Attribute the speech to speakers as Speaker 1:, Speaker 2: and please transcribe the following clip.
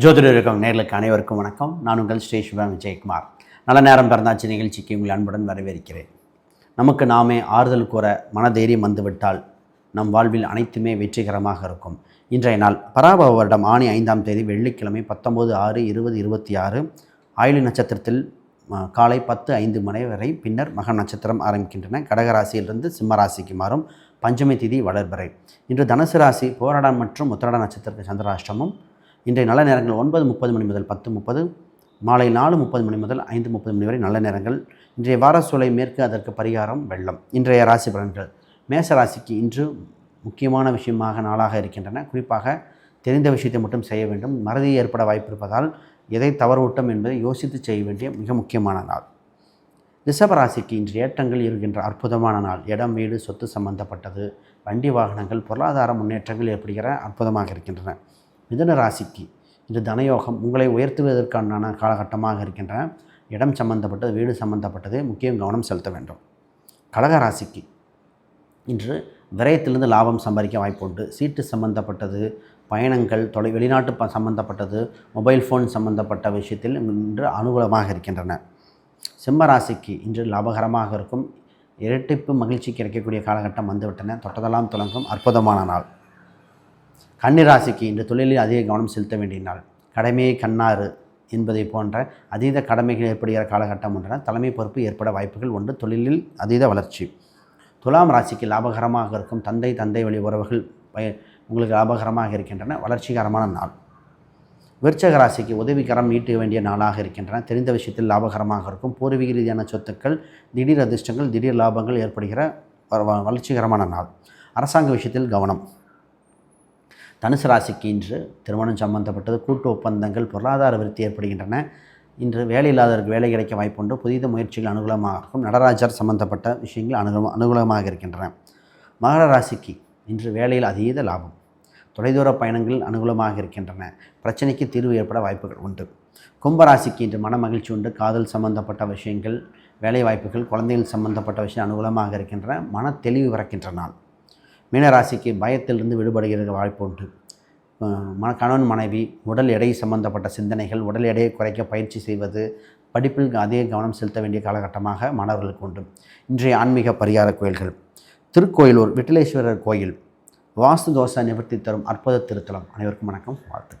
Speaker 1: ஜோதிடர்கள் நேர்களுக்கு அனைவருக்கும் வணக்கம். நான் உங்கள் ஸ்ரீ சிவம் விஜயகுமார். நல்ல நேரம் பிறந்தாச்சு நிகழ்ச்சிக்கு உங்கள் அன்புடன் வரவேற்கிறேன். நமக்கு நாமே ஆறுதல் கூற மனதைரியம் வந்துவிட்டால் நம் வாழ்வில் அனைத்துமே வெற்றிகரமாக இருக்கும். இன்றைய நாள் பராபவ வருடம் ஆணி 5ஆம் தேதி வெள்ளிக்கிழமை 19/6/2026 ஆயிலி நட்சத்திரத்தில் காலை 10:05 மணி வரை பின்னர் மக நட்சத்திரம் ஆரம்பிக்கின்றன. கடகராசியிலிருந்து சிம்ம ராசிக்கு மாறும். பஞ்சமி திதி வளர்பிறை. இன்று தனுசு ராசி போராடம் மற்றும் உத்திராட நட்சத்திரத்துக்கு சந்திராஷ்டமம். இன்றைய நல்ல நேரங்கள் 9:30 மணி முதல் 10:30, மாலை 4:30 மணி முதல் 5:30 மணி வரை நல்ல நேரங்கள். இன்றைய வாரசூலை மேற்கு, அதற்கு பரிகாரம் வெள்ளம். இன்றைய ராசி பலன்கள். மேச ராசிக்கு இன்று முக்கியமான விஷயமாக நாளாக இருக்கின்றன. குறிப்பாக தெரிந்த விஷயத்தை மட்டும் செய்ய வேண்டும். மறதி ஏற்பட வாய்ப்பு இருப்பதால் எதை தவறுவிட்டோம் என்பதை யோசித்து செய்ய வேண்டிய மிக முக்கியமான நாள். ரிஷப ராசிக்கு இன்று ஏற்றங்கள் இருக்கின்ற அற்புதமான நாள். இடம், வீடு, சொத்து சம்பந்தப்பட்டது, வண்டி வாகனங்கள், பொருளாதார முன்னேற்றங்கள் ஏற்படுகிற அற்புதமாக இருக்கின்றன. மிதுன ராசிக்கு இன்று தனயோகம் உங்களை உயர்த்துவதற்கான காலகட்டமாக இருக்கின்றன. இடம் சம்பந்தப்பட்டது, வீடு சம்பந்தப்பட்டது முக்கியம் கவனம் செலுத்த வேண்டும். கடக ராசிக்கு இன்று விரயத்திலிருந்து லாபம் சம்பாதிக்க வாய்ப்புண்டு. சீட்டு சம்பந்தப்பட்டது, பயணங்கள், வெளிநாட்டு சம்பந்தப்பட்டது, மொபைல் ஃபோன் சம்பந்தப்பட்ட விஷயத்தில் இன்று அனுகூலமாக இருக்கின்றன. சிம்ம ராசிக்கு இன்று லாபகரமாக இருக்கும். இரட்டிப்பு மகிழ்ச்சி கிடைக்கக்கூடிய காலகட்டம் வந்துவிட்டன. தொட்டதெல்லாம் தொடங்கும் அற்புதமான நாள். கன்னிராசிக்கு இன்று தொழிலில் அதிக கவனம் செலுத்த வேண்டிய நாள். கடமையை கண்ணாறு என்பதை போன்ற அதீத கடமைகள் ஏற்படுகிற காலகட்டம் ஒன்றன. தலைமை பொறுப்பு ஏற்பட வாய்ப்புகள் உண்டு. தொழிலில் அதீத வளர்ச்சி. துலாம் ராசிக்கு லாபகரமாக இருக்கும். தந்தை வழி உறவுகள் உங்களுக்கு லாபகரமாக இருக்கின்றன. வளர்ச்சிகரமான நாள். விருச்சக ராசிக்கு உதவிகரம் ஈட்ட வேண்டிய நாளாக இருக்கின்றன. தெரிந்த விஷயத்தில் லாபகரமாக இருக்கும். பூர்வீக ரீதியான சொத்துக்கள், திடீர் அதிர்ஷ்டங்கள், திடீர் லாபங்கள் ஏற்படுகிற வளர்ச்சிகரமான நாள். அரசாங்க விஷயத்தில் கவனம். தனுசு ராசிக்கு இன்று திருமணம் சம்பந்தப்பட்டது, கூட்டு ஒப்பந்தங்கள், பொருளாதார விருத்தி ஏற்படுகின்றன. இன்று வேலை இல்லாதவருக்கு வேலை கிடைக்க வாய்ப்புண்டு. புதிய முயற்சிகள் அனுகூலமாக இருக்கும். நடராஜர் சம்பந்தப்பட்ட விஷயங்கள் அனுகூலமாக இருக்கின்றன. மகர ராசிக்கு இன்று வேலையில் அதீத லாபம். தொலைதூர பயணங்கள் அனுகூலமாக இருக்கின்றன. பிரச்சனைக்கு தீர்வு ஏற்பட வாய்ப்புகள் உண்டு. கும்பராசிக்கு இன்று மன மகிழ்ச்சி உண்டு. காதல் சம்பந்தப்பட்ட விஷயங்கள், வேலை வாய்ப்புகள், குழந்தைகள் சம்பந்தப்பட்ட விஷயம் அனுகூலமாக இருக்கின்றன. மன தெளிவு பிறக்கின்ற நாள். மீனராசிக்கு பயத்திலிருந்து விடுபடுகிற வாய்ப்பு உண்டு. கணவன் மனைவி, உடல் எடை சம்பந்தப்பட்ட சிந்தனைகள், உடல் எடையை குறைக்க பயிற்சி செய்வது, படிப்பில் அதிக கவனம் செலுத்த வேண்டிய காலகட்டமாக மாணவர்களுக்கு உண்டு. இன்றைய ஆன்மீக பரிகார கோயில்கள். திருக்கோயிலூர் விட்டலேஸ்வரர் கோயில் வாஸ்து தோஷ நிவர்த்தி தரும் அற்புத திருத்தலம். அனைவருக்கும் வணக்கம், வாழ்த்துக்கள்.